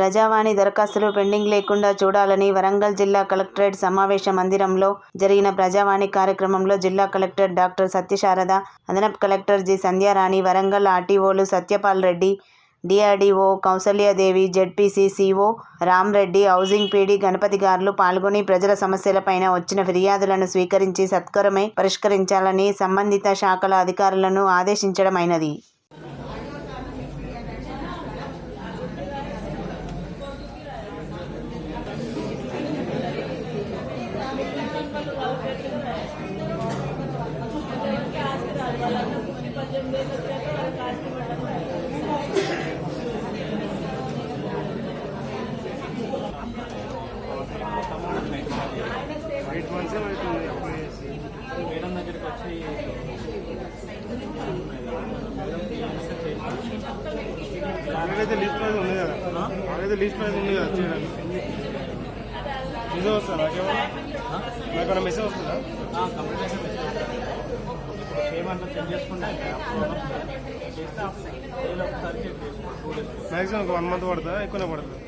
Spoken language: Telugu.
ప్రజావాణి దరఖాస్తులు పెండింగ్ లేకుండా చూడాలని వరంగల్ జిల్లా కలెక్టరేట్ సమావేశ మందిరంలో జరిగిన ప్రజావాణి కార్యక్రమంలో జిల్లా కలెక్టర్ డాక్టర్ సత్యశారద, అదనపు కలెక్టర్ జి. సంధ్యారాణి, వరంగల్ ఆర్టీఓలు Satyapal Reddy, DRDO Kausalyadevi, ZPC CO Ramreddy, housing PD Ganapathi గార్లు పాల్గొని ప్రజల సమస్యలపైన వచ్చిన ఫిర్యాదులను స్వీకరించి సత్వరమే పరిష్కరించాలని సంబంధిత శాఖల అధికారులను ఆదేశించడమైనది. మేడం దగ్గరికి వచ్చి ఆల్రెడీ లిస్ట్ ప్రైజ్ ఉంది కదా, ఆల్రెడీ లిస్ట్ ప్రైజ్ ఉంది కదా చేయడానికి. మెసేజ్ వస్తుందా నాకు మెసేజ్ వస్తుందా? పేమెంట్ సెండ్ చేసుకుంటే మ్యాక్సిమం ఒక 1 మంత్ పడుతుందా, ఎక్కువనే పడుతుంది?